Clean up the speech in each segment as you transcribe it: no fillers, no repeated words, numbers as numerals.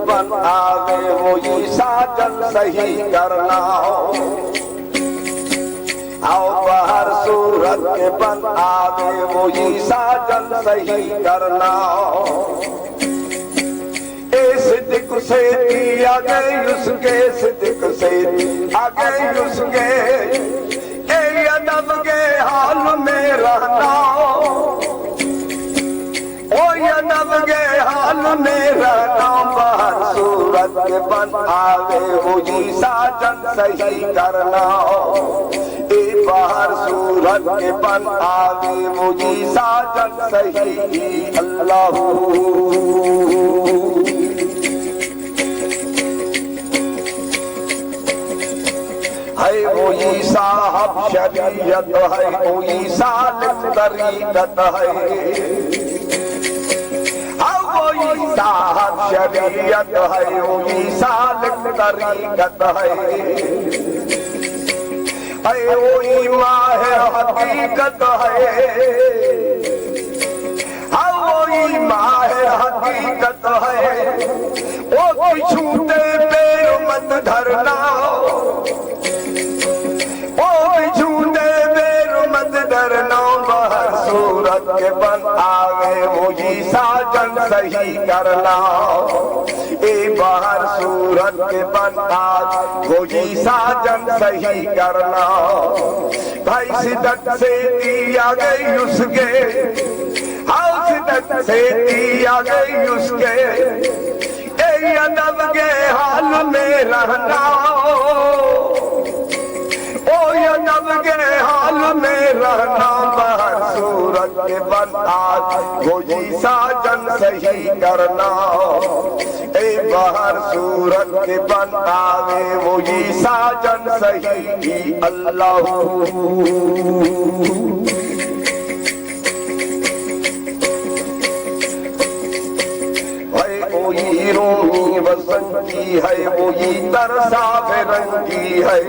بن آوے وہی ساجن صحیح کرنا آؤ بہر صورت کے بن آوے وہی ساجن صحیح کرنا اے صدق سے دیا گئی اس کے صدق سے آگے اس کے اے ادب کے حال میں رہنا او ادب کے حال میں رہنا بہر صورت کے بن آوے وہی ساجن صحیح کرنا اے بہر صورت کے بن آوے وہی ساجن صحیح اللہ ہے وہی صاحب شریعت ہے وہی سالک طریقت ہے وہی صاحب شریعت ہے وہی سالک طریقت ہے وہی ماہر حقیقت ہے وہی ماہر حقیقت ہے وہ چھوٹے پیر مت دھرنا بہر صورت کے بن آوے وہی ساجن صحیح کرنا اے بہر صورت کے بن آوے وہی ساجن صحیح کرنا بھائی صدق سے دیا گئی اس کے صدق سے دیا گئی اس کے اے ادب کے حال میں رہنا ادب کے حال میں رہنا بہر صورت کے بن آوے وہی ساجن صحیح کرنا اے بہر صورت کے بن آوے وہی ساجن صحیح اللہ وہی رومی وزن کی ہے وہی ترسا رنگی ہے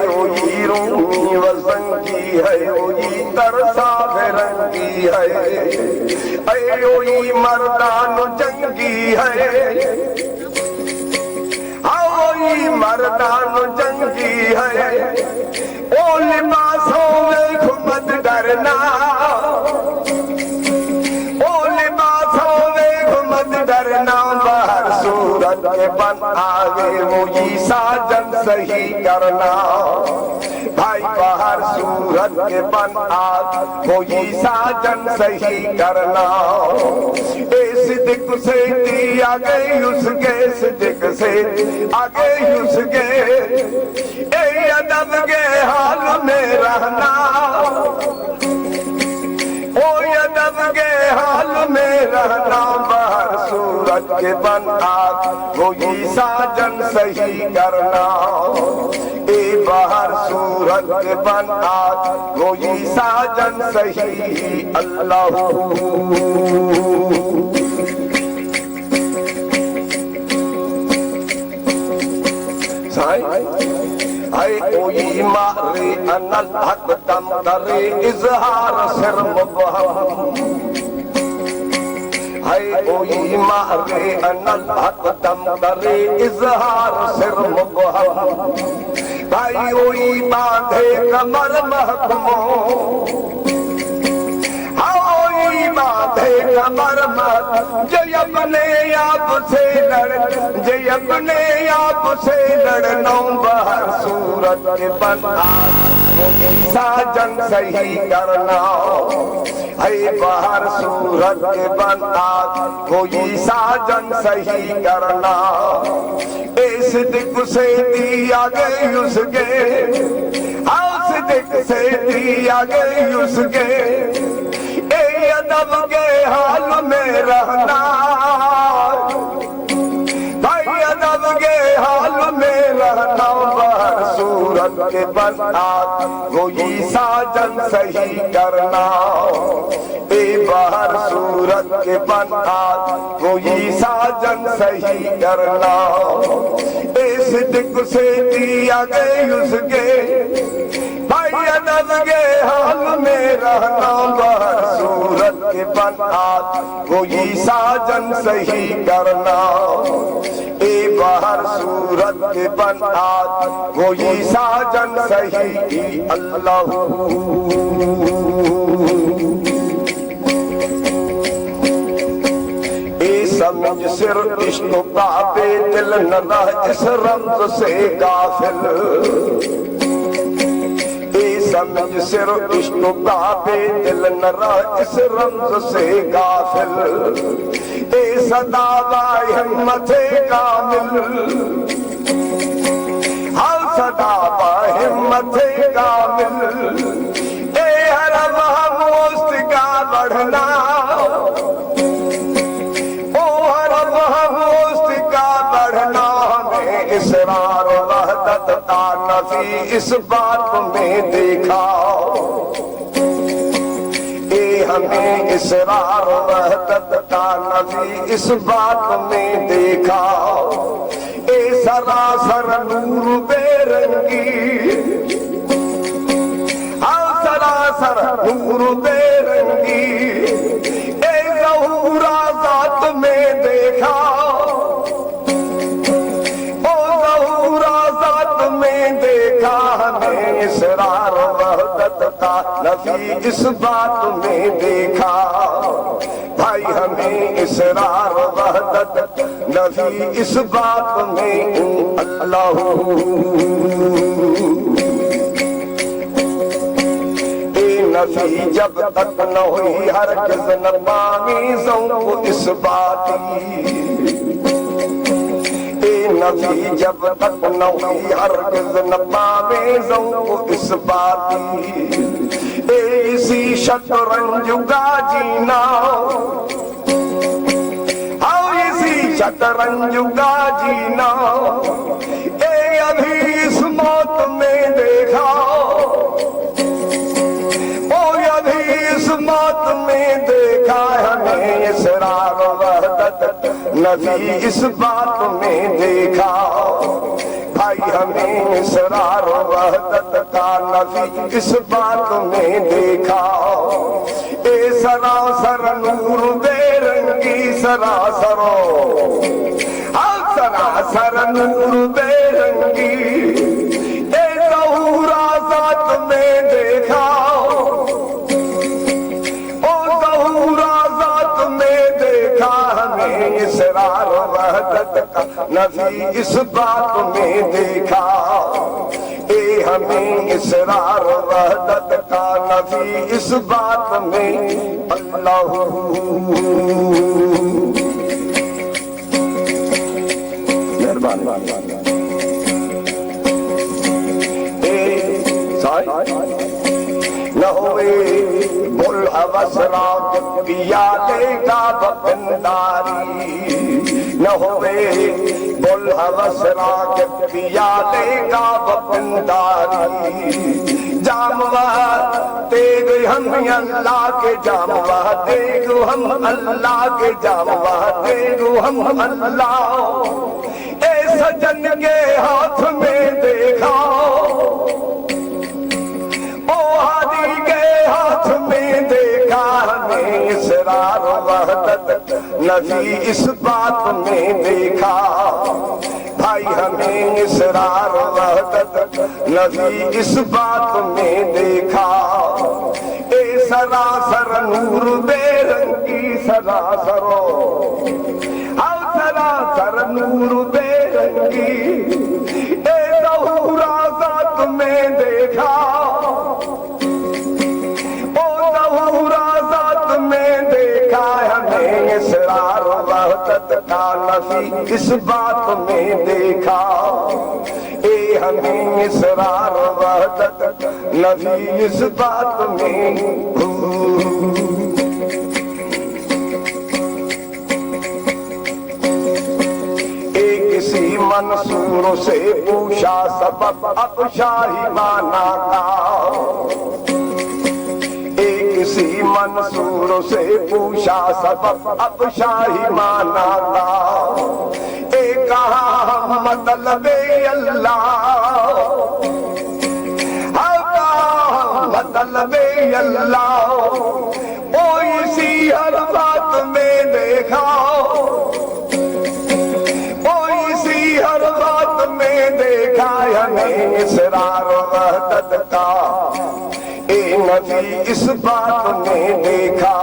وہی رومی وزن کی ہے وہی ترسا رنگی ہے وہی مردان جنگی ہے وہی مردان جنگی ہے او لباسوں میں مت ڈرنا بہر صورت کے بن آوے وہی ساجن صحیح کرنا بھائی بہر صورت کے بن آوے وہی ساجن صحیح کرنا اے صدق سے دیا گئی اس کے صدق سے آگے اس کے اے ادب کے حال میں رہنا ادب کے حال میں رہنا بہر صورت کے بن آوے وہی ساجن صحیح کرنا اے بہر صورت کے بن آوے وہی ساجن صحیح اللہ کوئی مارے ان الحق تم کرے اظہار سر مبہم کوئی مارے ان الحق تم کرے اظہار سر مبہم بھائی وہی باندھے کمر محکموں باندھے کمر مت جو اپنے آپ سے لڑنا بہر صورت کے بن آوے وہی ساجن صحیح کرنا اے بہر صورت کے بن آوے وہی ساجن صحیح کرنا اے صدق سے دیا گئی اس کے صدق سے دیا گئی اس کے اے ادب کے حال میں رہنا بھائی ادب کے حال میں رہنا بہر صورت کے بن آوے وہی ساجن صحیح کرنا اے بہر صورت کے بن آوے وہی ساجن صحیح کرنا اے صدق سے دیا گئی اس کے بھائی ادب کے حال میں رہنا بہر صورت کے بن آج کوئی ساجن صحیح کرنا اے بہر صورت کے بن آج کوئی ساجن صحیح اللہ اے سمجھ صرف عشق و کعبے دل نہ رہ اس رمز سے غافل سمجھ صرف عشق و کعبے دل نہ رہ اس رمز سے غافل اے صدا با ہمت کامل ہر صدا با ہمت کامل اے ہر محموست کا بڑھنا او ہر محموست کا بڑھنا ہمیں اسرار و وحدت کا نفی اس بات میں دیکھا اے ہمیں اسرار و وحدت کا نفی اس بات میں دیکھا اے سراسر نور بے رنگی ہاں سراسر نور بے رنگی اے ظہورا ذات میں دیکھا ہمیں اسرار و وحدت کا نفی اس بات میں دیکھا بھائی ہمیں اسرار و وحدت نفی اس بات میں اللہ اے نفی جب تک نہ ہوئی ہرگز نہ پانی ذوق اس بات نفی جب تک نہ ہوئی ہرگز نہ پاوے ذوق اس بات اے اسی شطرنج کا جینا ہاں اسی شطرنج کا جینا اے ابھی اس موت میں دیکھا او ابھی اس موت میں دیکھا ہمیں اسرار و وحدت نبی اس بات میں دیکھا بھائی ہمیں اسرار و وحدت کا نبی اس بات میں دیکھا اے سراسر نور بے رنگی سراسر سراسر نور بے رنگی اے ظہورا ذات میں دیکھا اسرار و وحدت کا نفی اس بات میں دیکھا اے ہمیں اسرار و وحدت کا نفی اس بات میں اللہ مہربانی اے نہ ہوئے بلحوث راکب کیا لے گا وفنداری نہ ہوئے بلحوث راکب کیا لے گا وفنداری جاموہ تیگ ہم اللہ کے جاموہ تیگ ہم اللہ کے جاموہ تیگ ہم اللہ اے سجن کے ہاتھ میں دیکھا ہمیں اسرار و وحدت نبی اس بات میں دیکھا بھائی ہمیں اسرار و وحدت نبی اس بات میں دیکھا اے سراسر نور بے رنگی سراسر ہم سراسر نور بے رنگی اے ظہورا ذات میں دیکھا اسرار و وحدت کا نفی اس بات میں دیکھا اے ہمیں اسرار و وحدت نفی اس بات میں ایک کسی منصور سے پوچھا سبب اب شاہی مانا کا کسی منصور سے پوچھا سبب اب شاہی مانا تھا اے کہا ہم مطلب اللہ ہم کہا طلب اللہ وہ اسی ہر بات میں دیکھا، وہ اسی ہر بات میں دیکھا، ہمیں اسرار و وحدت کا اے نبی اس بات میں دیکھا۔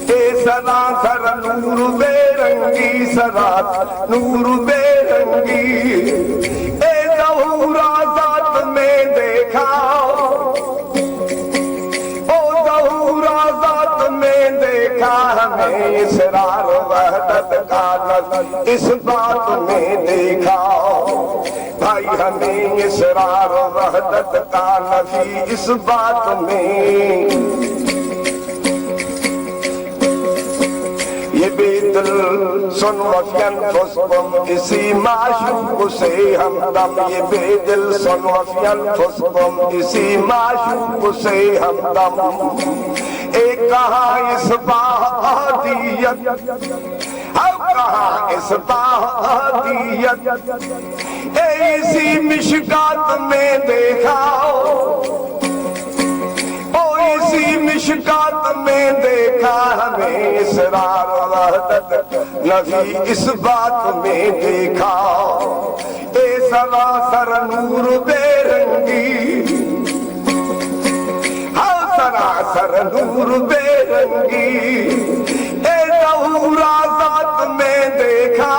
اے سراسر نور بے رنگی، سراسر نور بے رنگی، اے ظہور ذات میں دیکھا، او ظہور ذات میں دیکھا، ہمیں اسرار و وحدت کا نظر اس بات میں دیکھا۔ بھائی ہمیں اسرار و وحدت کا نفی اس بات میں، یہ بے دل سن وفی انفسکم اسی معشوق سے ہمدم، یہ بے دل سن وفی انفسکم اسی معشوق سے ہمدم۔ ایک کہاں اس بہادیت، ہم کہاں اس بہادیت، اے اسی مشکات میں دیکھا، او اسی مشکات میں دیکھا، ہمیں اسرار و وحدت نبی اس بات میں دیکھا۔ اے سراسر نور بے رنگی، ہاں سراسر نور بے رنگی، اے ظہور ذات میں دیکھا،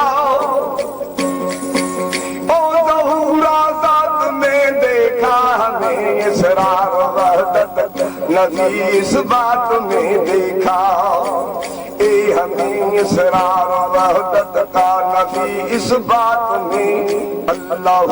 او ظہور ذات میں دیکھا، ہمیں اسرار و وحدت نبی اس بات میں دیکھا۔ اے ہمیں اسرار و وحدت کا نبی اس بات میں اللہ